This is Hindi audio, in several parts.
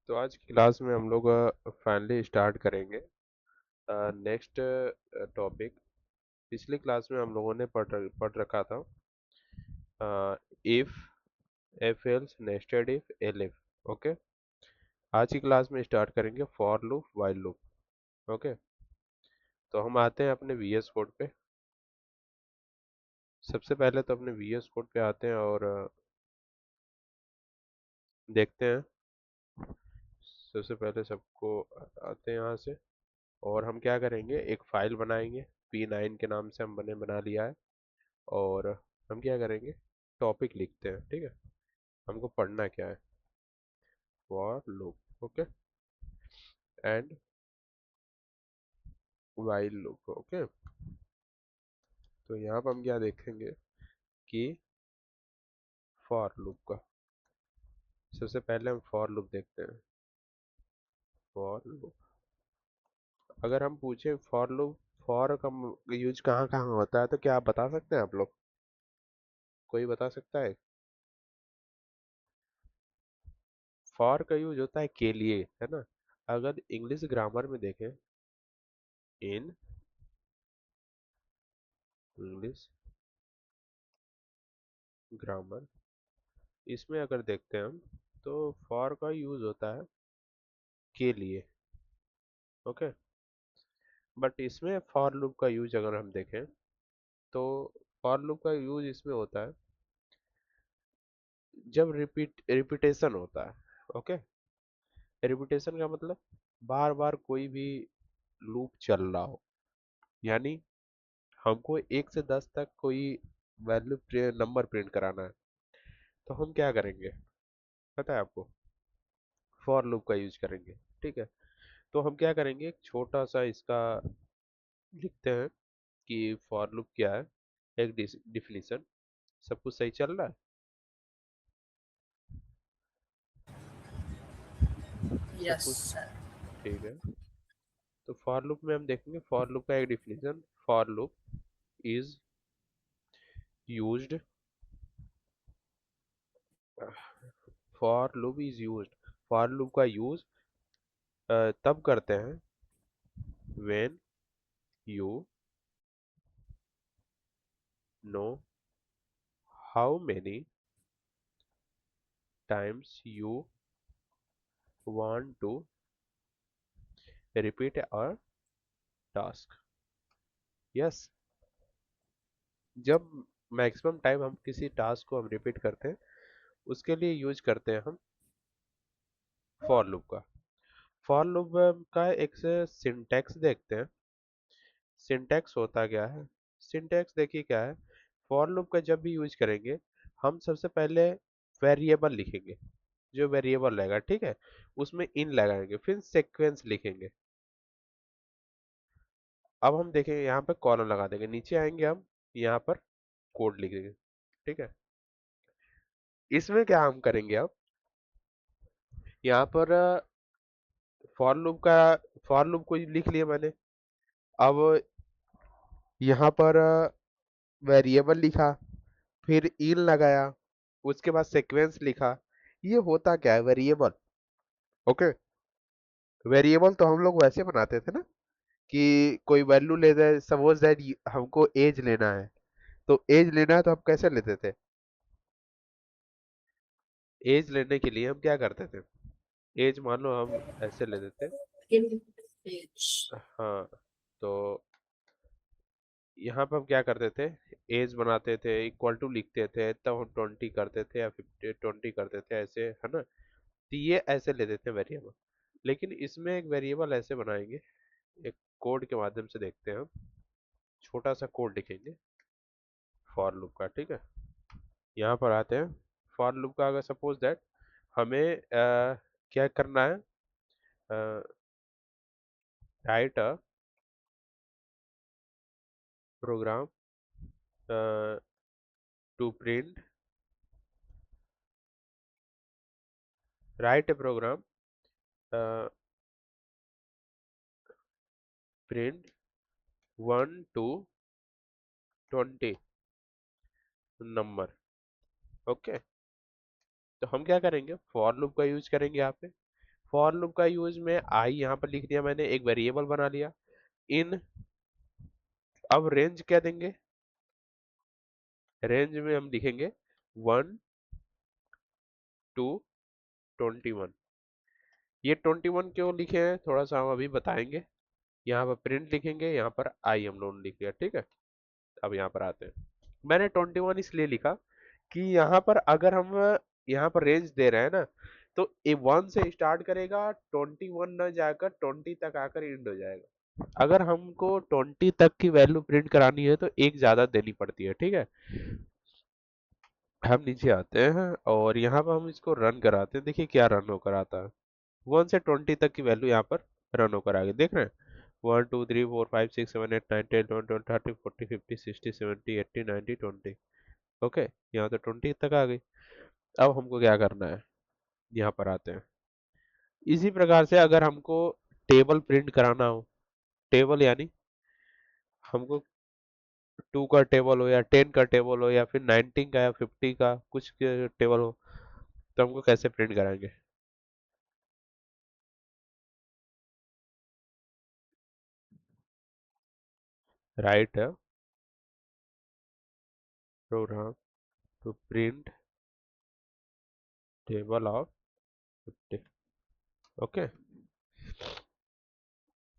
तो आज की क्लास में हम लोग फाइनली स्टार्ट करेंगे नेक्स्ट टॉपिक। पिछली क्लास में हम लोगों ने पढ़ रखा था if, F else, nested if, elif. Okay. आज की क्लास में स्टार्ट करेंगे for loop, while loop. Okay. तो हम आते हैं अपने वीएस कोड पे। सबसे पहले तो अपने वीएस कोड पे आते हैं और देखते हैं। सबसे पहले सबको आते हैं यहाँ से। और हम क्या करेंगे, एक फाइल बनाएंगे। P9 के नाम से हम बना लिया है। और हम क्या करेंगे, टॉपिक लिखते हैं। ठीक है, हमको पढ़ना क्या है, for loop. Okay. And while loop. Okay. तो यहाँ पर हम क्या देखेंगे कि फॉर लूप का सबसे पहले हम फॉर लूप देखते हैं। फॉर लूप, अगर हम पूछे फॉर लूप, फॉर का यूज कहाँ कहाँ होता है, तो क्या आप बता सकते हैं? आप लोग कोई बता सकता है? फॉर का यूज होता है के लिए, है ना। अगर इंग्लिश ग्रामर में देखें, इन इंग्लिश ग्रामर, इसमें अगर देखते हैं हम, तो फॉर का यूज होता है के लिए। ओके। बट इसमें फॉर लूप का यूज अगर हम देखें, तो फॉर लूप का यूज इसमें होता है जब रिपीटेशन होता है। ओके। रिपीटेशन का मतलब बार बार कोई भी लूप चल रहा हो, यानी हमको 1 से 10 तक कोई वैल्यू नंबर प्रिंट कराना है, तो हम क्या करेंगे पता है आपको? फॉर लूप का यूज करेंगे। ठीक है। तो हम क्या करेंगे, एक छोटा सा इसका लिखते हैं कि फॉर लूप क्या है, एक डिफिनीशन। सब कुछ सही चल रहा है? सब यस कुछ सर। ठीक है। तो फॉर लूप में हम देखेंगे फॉर लूप का एक definition. For loop is used, for loop is used, for loop का यूज तब करते हैं when you know how many times you want to repeat a task. Yes, जब मैक्सिमम टाइम हम किसी टास्क को हम रिपीट करते हैं, उसके लिए यूज करते हैं हम फॉर लूप का। फॉर लूप का एक से सिंटैक्स देखते हैं। सिंटैक्स होता क्या है? सिंटैक्स देखिए क्या है। फॉर लूप का जब भी यूज करेंगे, हम सबसे पहले वेरिएबल लिखेंगे। जो वेरिएबल रहेगा, ठीक है, उसमें इन लगाएंगे, फिर सीक्वेंस लिखेंगे। अब हम देखेंगे यहाँ पे कॉलम लगा देंगे, नीचे आएंगे हम, यहाँ पर कोड लिखेंगे। ठीक है। इसमें क्या हम करेंगे अब, यहाँ पर फॉर लूप का, फॉर लूप को लिख लिया मैंने। अब यहाँ पर वेरिएबल लिखा, फिर इन लगाया, उसके बाद सीक्वेंस लिखा। ये होता क्या है, वेरिएबल। ओके। वेरिएबल तो हम लोग वैसे बनाते थे ना, कि कोई वैल्यू ले दे, सपोज दैट हमको एज लेना है। तो एज लेना है तो हम कैसे लेते थे? एज लेने के लिए हम क्या करते थे, एज मान लो हम ऐसे लेते थे। हाँ। तो यहाँ पर हम क्या करते थे, एज बनाते थे, इक्वल टू लिखते थे, तब हम 20 करते थे या 50 20 करते थे, ऐसे है ना। तो ये ऐसे लेते थे वेरिएबल। लेकिन इसमें एक वेरिएबल ऐसे बनाएंगे, एक कोड के माध्यम से देखते हैं हम। छोटा सा कोड लिखेंगे फॉर लूप का। ठीक है। यहाँ पर आते हैं। फॉर लूप का अगर सपोज दैट हमें क्या करना है, write a program to print, write a program print 1 to 20 number. Okay. तो हम क्या करेंगे, फॉर लूप का यूज करेंगे यहाँ पे। फॉर लूप का यूज में आई यहाँ पर लिख दिया मैंने, एक वेरिएबल बना लिया। इन, अब रेंज क्या देंगे, रेंज में हम लिखेंगे 1 to 21। ये 21 क्यों लिखे हैं थोड़ा सा हम अभी बताएंगे। यहाँ पर प्रिंट लिखेंगे, यहाँ पर आई हम लोगों ने लिख दिया, ठीक है। अब यहाँ पर आते हैं, मैंने 21 इसलिए लिखा कि यहाँ पर अगर हम यहाँ पर रेंज दे रहे हैं ना, तो ए 1 से स्टार्ट करेगा, 21 न जाकर 20 तक आकर एंड हो जाएगा। अगर हमको 20 तक की वैल्यू प्रिंट करानी है तो एक ज्यादा देनी पड़ती है, ठीक है। हम नीचे आते हैं और यहाँ पर हम इसको रन कराते हैं, देखिए क्या रन होकर आता है। 1 से 20 तक की वैल्यू यहाँ पर रन होकर आ गई, देख रहे हैं। 1 2 3 4 5 6 7 8 9 10 11 12 13 14 15 16 17 18 19 20। ओके, यहाँ तो 20 तक आ गई। अब हमको क्या करना है, यहाँ पर आते हैं। इसी प्रकार से अगर हमको टेबल प्रिंट कराना हो, टेबल यानी हमको 2 का टेबल हो या 10 का टेबल हो या फिर 19 का या 50 का कुछ टेबल हो, तो हमको कैसे प्रिंट कराएंगे। राइट है program to print table of 50। Okay,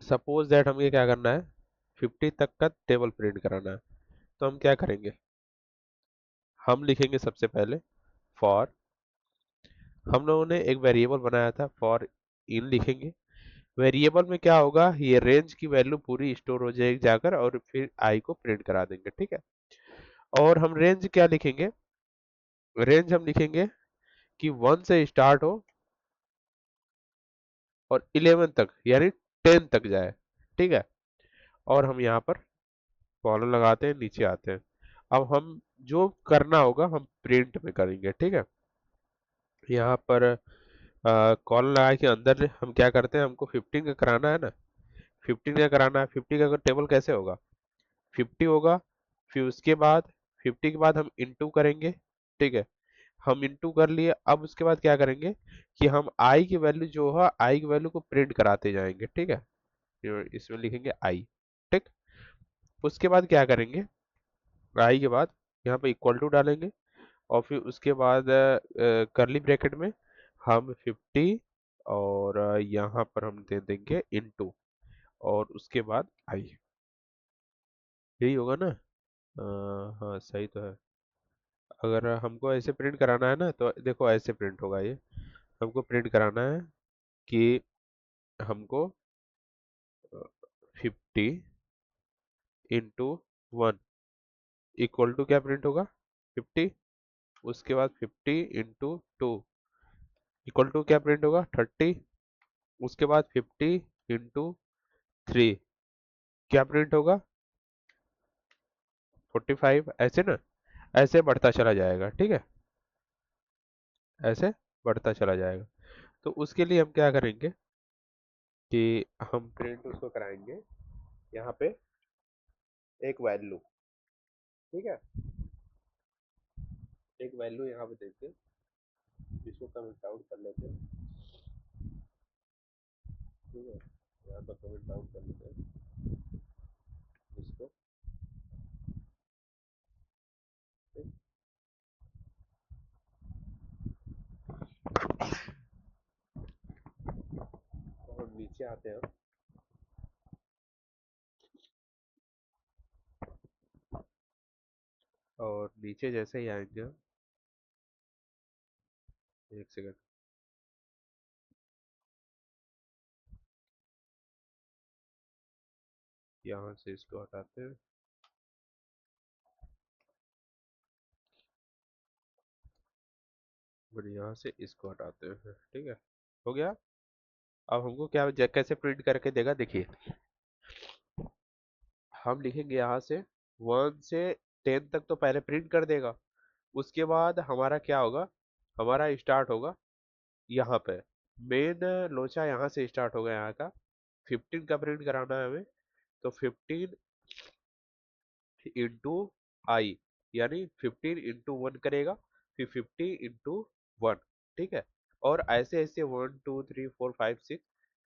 suppose that हमें क्या करना है, 50 तक का टेबल प्रिंट कराना है। तो हम क्या करेंगे, हम लिखेंगे सबसे पहले फॉर, हम लोगों ने एक वेरिएबल बनाया था फॉर इन लिखेंगे। वेरिएबल में क्या होगा, ये रेंज की वैल्यू पूरी स्टोर हो जाएगी जाकर और फिर आई को प्रिंट करा देंगे, ठीक है। और हम रेंज क्या लिखेंगे, रेंज हम लिखेंगे कि 1 से स्टार्ट हो और 11 तक यानी 10 तक जाए, ठीक है। और हम यहाँ पर कॉलन लगाते हैं, नीचे आते हैं। अब हम जो करना होगा हम प्रिंट में करेंगे, ठीक है। यहाँ पर कॉलन लगा के अंदर हम क्या करते हैं, हमको 15 का कराना है ना, 15 का कराना है। 50 का टेबल कैसे होगा, 50 होगा, फिर उसके बाद 50 के बाद हम इंटू करेंगे, ठीक है। हम इंटू कर लिए, अब उसके बाद क्या करेंगे कि हम आई की वैल्यू जो है, आई की वैल्यू को प्रिंट कराते जाएंगे, ठीक है। इसमें लिखेंगे आई, ठीक। उसके बाद क्या करेंगे, आई के बाद यहाँ पे इक्वल टू डालेंगे और फिर उसके बाद करली ब्रैकेट में हम 50 और यहाँ पर हम दे देंगे इनटू और उसके बाद आई। यही होगा ना, हाँ सही तो है। अगर हमको ऐसे प्रिंट कराना है ना तो देखो ऐसे प्रिंट होगा ये। हमको प्रिंट कराना है कि हमको 50 इंटू 1 इक्वल टू क्या प्रिंट होगा, 50। उसके बाद 50 इंटू 2 इक्वल टू क्या प्रिंट होगा, 30। उसके बाद 50 इंटू 3 क्या प्रिंट होगा, 45। ऐसे ना, ऐसे बढ़ता चला जाएगा, ठीक है। ऐसे बढ़ता चला जाएगा। तो उसके लिए हम क्या करेंगे कि हम प्रिंट उसको कराएंगे यहाँ पे एक वैल्यू, ठीक है। एक वैल्यू यहाँ पे देते हैं, इसको कमेंट आउट कर लेते हैं, ठीक है। यहाँ पर कमेंट आउट कर लेते हैं इसको, ठीक। तो हम नीचे आते हैं और नीचे जैसे ही आएंगे हम, एक सेकंड, यहाँ से इसको हटाते हैं और यहाँ से इसको हटाते हैं, ठीक है। हो गया। अब हमको क्या कैसे प्रिंट करके देगा, देखिए। हम लिखेंगे यहाँ से 1 से 10 तक तो पहले प्रिंट कर देगा। उसके बाद हमारा क्या होगा, हमारा स्टार्ट होगा यहाँ पे, मेन लोचा यहाँ से स्टार्ट होगा यहाँ का। 15 का प्रिंट कराना है हमें, तो 15 इंटू आई यानी 15 इंटू 1 करेगा, फिर 50 इंटू 1, ठीक है। और ऐसे ऐसे 1 2 3 4 5 6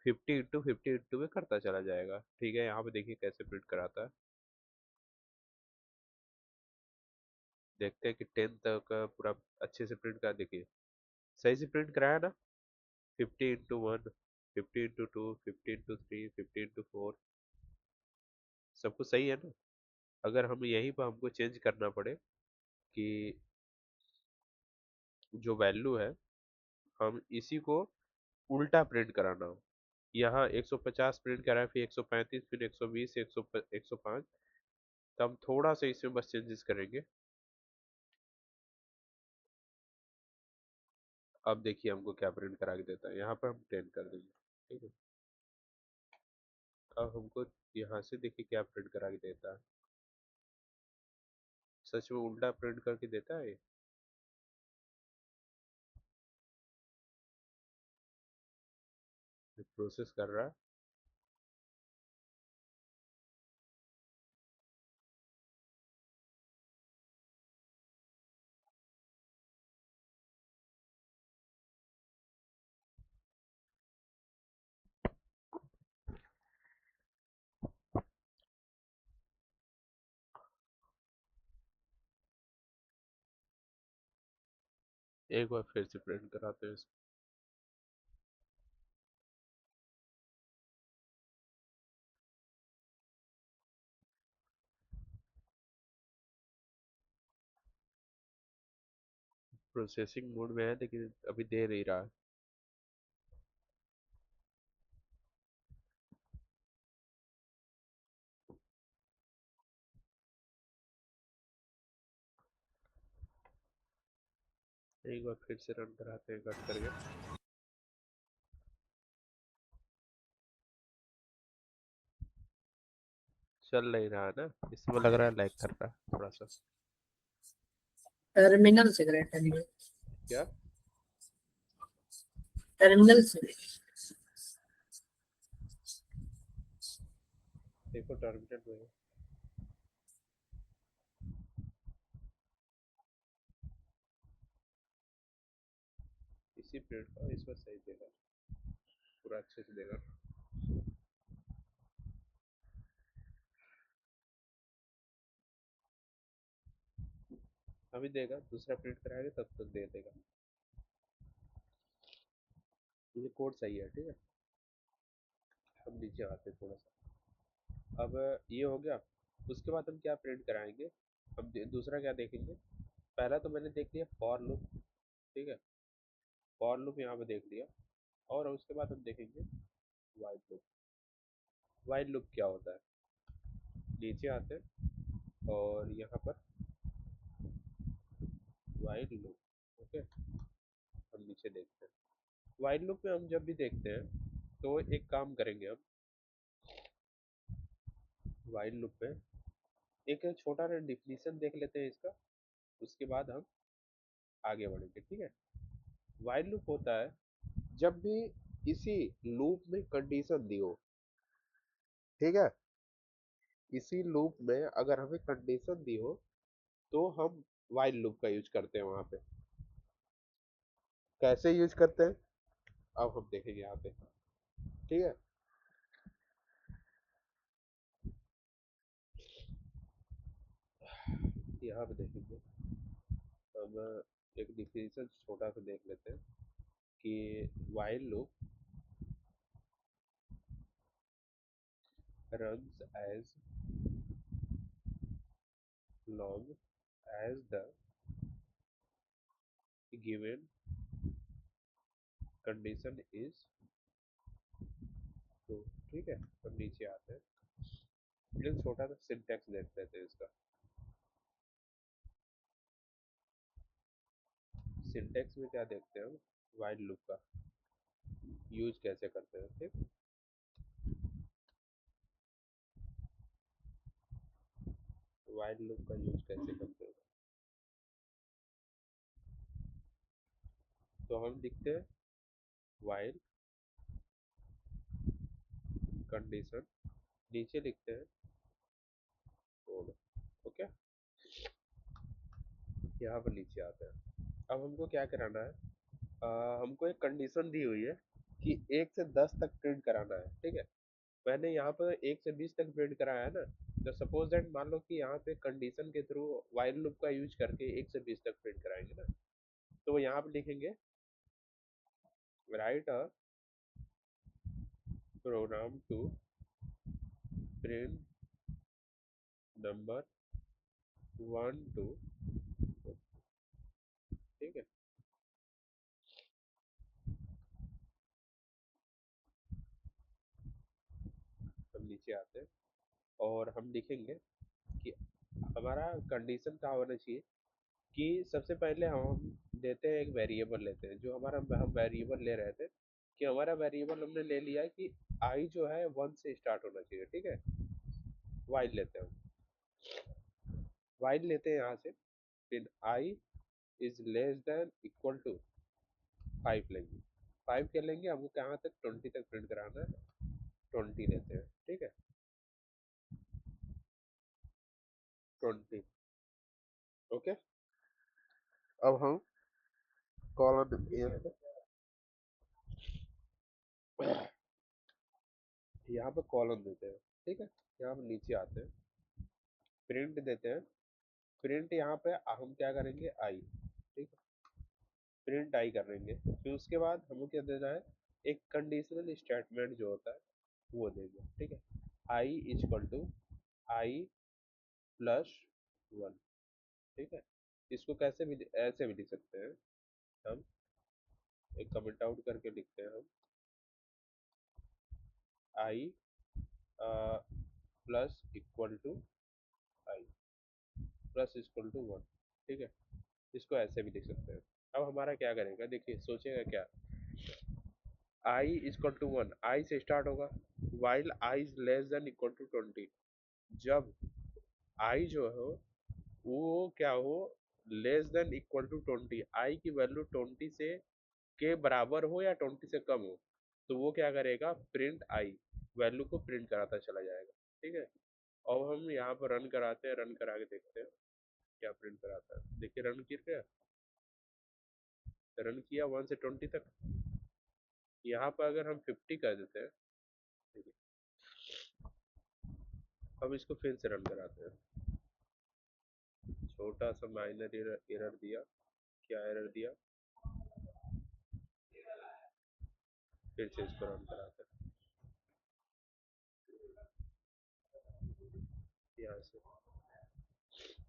50 × 50 × में करता चला जाएगा। ठीक है, यहाँ पे देखिए कैसे प्रिंट कराता है। देखते हैं कि 10 तक पूरा अच्छे से प्रिंट करा। देखिए सही से प्रिंट कराया ना। 50 × 1, 50 × 2, 50 × 3, 50 × 4, सब कुछ सही है ना। अगर हम यहीं पर हमको चेंज करना पड़े कि जो वैल्यू है हम इसी को उल्टा प्रिंट कराना हो, यहाँ 150 प्रिंट करा है, फिर 135, फिर 120, 105, तो हम थोड़ा सा इसमें बस चेंजेस करेंगे। अब देखिए हमको क्या प्रिंट करा के देता है। यहाँ पर हम 10 कर देंगे। ठीक है, अब हमको यहाँ से देखिए क्या प्रिंट करा के देता है। सच में उल्टा प्रिंट करके देता है ये। प्रोसेस कर रहा है। एक बार फिर से प्रिंट कराते हैं इसको। प्रोसेसिंग मोड में है लेकिन अभी दे नहीं रहा है। एक बार फिर से रन कराते हैं कट करके। चल नहीं रहा है ना, इसमें लग रहा है लैग कर रहा है थोड़ा सा। टर्मिनल से करें, टर्मिनल क्या? टर्मिनल से। देखो टर्मिनल में है। इसी प्रिंट का इस बार सही देगा, पूरा अच्छे से देगा। अभी देगा, दूसरा प्रिंट कराएंगे तब तक दे देगा। ये कोड सही है। ठीक है, हम नीचे आते हैं थोड़ा सा। अब ये हो गया। उसके बाद हम क्या प्रिंट कराएंगे, हम दूसरा क्या देखेंगे। पहला तो मैंने देख लिया फॉर लूप। ठीक है, फॉर लूप यहाँ पे देख लिया। और उसके बाद हम देखेंगे वाइल लूप। वाइल लूप क्या होता है, नीचे आते हैं और यहाँ पर वाइल लूप। ओके, हम नीचे देखते हैं। वाइल लूप में हम जब भी देखते हैं तो एक काम करेंगे हम। वाइल लूप में एक छोटा सा डिफिनीशन देख लेते हैं इसका, उसके बाद हम आगे बढ़ेंगे। ठीक है, वाइल लूप होता है जब भी इसी लूप में कंडीशन दी हो। ठीक है, इसी लूप में अगर हमें कंडीशन दी हो तो हम वाइल लूप का यूज करते हैं वहां पे। कैसे यूज करते हैं अब हम देखेंगे यहाँ पे। ठीक है, यहाँ पे देखेंगे हम। एक डिफिनेशन छोटा सा देख लेते हैं कि while loop runs as long as the given condition is true। ठीक है, हम नीचे आते हैं, एक छोटा सा सिंटैक्स देख लेते हैं इसका। सिंटैक्स में क्या देखते हैं हम, वाइल लूप का यूज कैसे करते हैं। ठीक, वाइल लूप का यूज कैसे करते हैं तो हम लिखते हैं वाइल कंडीशन, नीचे लिखते हैं कोड। ओके, यहाँ पर नीचे आते हैं। अब हमको क्या कराना है, हमको एक कंडीशन दी हुई है कि 1 से 10 तक प्रिंट कराना है, ठीक है। मैंने यहाँ पर 1 से 20 तक प्रिंट कराया है ना। तो सपोज दैट मान लो कि यहाँ पे कंडीशन के थ्रू वाइल लूप का यूज करके 1 से 20 तक प्रिंट कराएंगे ना। तो यहाँ पे लिखेंगे write a program to print number 1 to, ठीक है। हम नीचे आते हैं और हम लिखेंगे कि हमारा कंडीशन क्या होना चाहिए कि सबसे पहले हम देते हैं, एक वेरिएबल लेते हैं, जो हमारा हम वेरिएबल ले रहे थे कि हमारा वेरिएबल हमने ले लिया है कि आई जो है 1 से स्टार्ट होना चाहिए, ठीक है। वाइल लेते हैं, वाइल लेते हैं यहाँ से, फिर i is less than equal to 5 लेंगे। 5 के लेंगे, हमको कहाँ तक 20 तक प्रिंट कराना है। 20 लेते हैं, ठीक है। 20, ओके। अब हम कॉलम यहाँ पे कॉलम देते हैं, ठीक है। यहाँ पे नीचे आते हैं, प्रिंट देते हैं। प्रिंट यहाँ पे हम क्या करेंगे, आई, ठीक है। प्रिंट आई करेंगे, फिर उसके बाद हमें क्या देना है, एक कंडीशनल स्टेटमेंट जो होता है वो देंगे, ठीक है। I is equal to i plus 1, ठीक है। इसको कैसे भी ऐसे भी लिख सकते हैं हम, एक कमेंट आउट करके लिखते हैं हम, i plus equal to i plus equal to 1, ठीक है। इसको ऐसे भी लिख सकते हैं। अब हमारा क्या करेगा, देखिए सोचेगा क्या, आई इक्वल टू 1, आई से स्टार्ट होगा, while I is less than equal to 20। जब आई जो हो वो क्या हो, less than equal to 20, I की वैल्यू 20 से के बराबर हो या 20 से कम हो, तो वो क्या करेगा, प्रिंट आई, वैल्यू को प्रिंट कराता चला जाएगा, ठीक है। अब हम यहाँ पर रन कराते हैं, रन करा के देखते हैं क्या प्रिंट कराता है। देखिए रन किया, रन किया 1 से 20 तक। यहाँ पर अगर हम 50 कर देते हैं, देखिए। अब इसको फिर से रन कराते हैं, छोटा सा माइनर एरर दिया। क्या एरर दिया, फिर से इसको रन कराते हैं यहाँ से।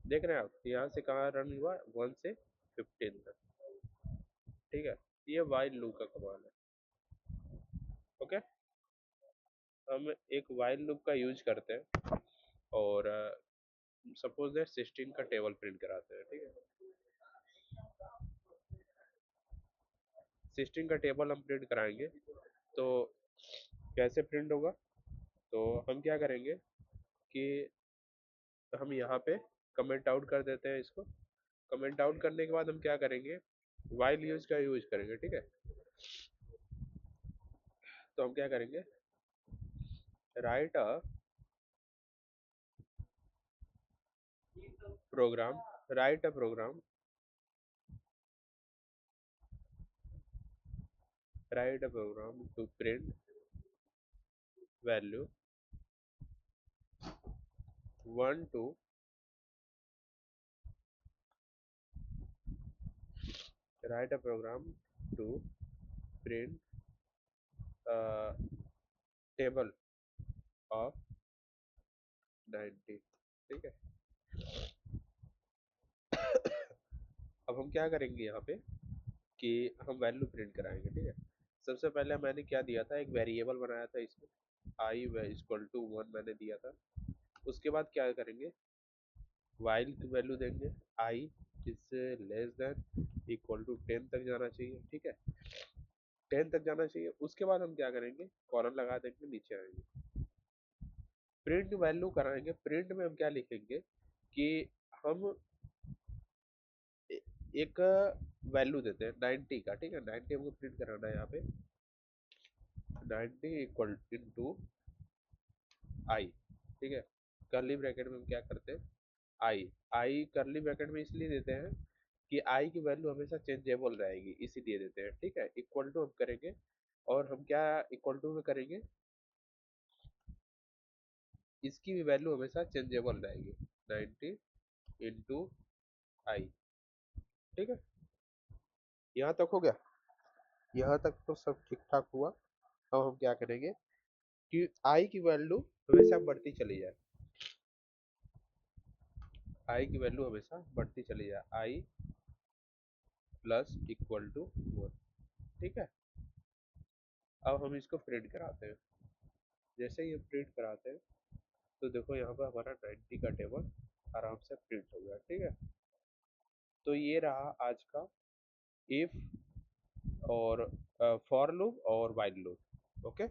देख रहे हैं आप, यहाँ से कहाँ रन हुआ, 1 से 15 तक, ठीक है। ये वाइल लूप का कमाल है, ओके। हम एक वाइल लूप का यूज करते हैं और सपोज दैट 16 का टेबल प्रिंट कराते हैं, ठीक है। 16 का टेबल हम प्रिंट कराएंगे, तो कैसे प्रिंट होगा, तो हम क्या करेंगे कि हम यहाँ पे कमेंट आउट कर देते हैं इसको। कमेंट आउट करने के बाद हम क्या करेंगे, वाइल यूज का यूज करेंगे, ठीक है। तो हम क्या करेंगे, write a program, write a program, write a program to print value 1 to, write a program to print table of 90, ठीक है। अब हम क्या करेंगे यहाँ पे कि हम वैल्यू प्रिंट कराएंगे, ठीक है। सबसे पहले मैंने क्या दिया था, एक वेरिएबल बनाया था इसमें, आई इक्वल टू 1 मैंने दिया था। उसके बाद क्या करेंगे, वाइल की वैल्यू देंगे, i is less than equal to 10 तक जाना चाहिए, ठीक है। 10 तक जाना चाहिए। उसके बाद हम क्या करेंगे, कॉलन लगा देंगे, नीचे आएंगे, प्रिंट वैल्यू कराएंगे। प्रिंट में हम क्या लिखेंगे कि हम एक वैल्यू देते हैं 90 का, ठीक है। 90 हमको प्रिंट कराना है यहाँ पे, 90 इक्वल टू आई, ठीक है। कर्ली ब्रैकेट में हम क्या करते हैं, आई, आई कर्ली ब्रैकेट में इसलिए देते हैं कि आई की वैल्यू हमेशा चेंजेबल रहेगी, इसीलिए देते हैं। ठीक है, इक्वल टू हम करेंगे, और हम क्या इक्वल टू में करेंगे, इसकी भी वैल्यू हमेशा चेंजेबल रहेगी, 90 इंटू आई। ठीक है, यहाँ तक हो गया, यहाँ तक तो सब ठीक ठाक हुआ। अब हम क्या करेंगे कि आई की वैल्यू हमेशा बढ़ती चली जाए, आई की वैल्यू हमेशा बढ़ती चली जाए, आई प्लस इक्वल टू 1। ठीक है, अब हम इसको प्रिंट कराते हैं। जैसे ही हम प्रिंट कराते हैं तो देखो यहाँ पर हमारा 90 का टेबल आराम से प्रिंट हो गया। ठीक है, तो ये रहा आज का इफ और फॉर लूप और व्हाइल लूप। ओके।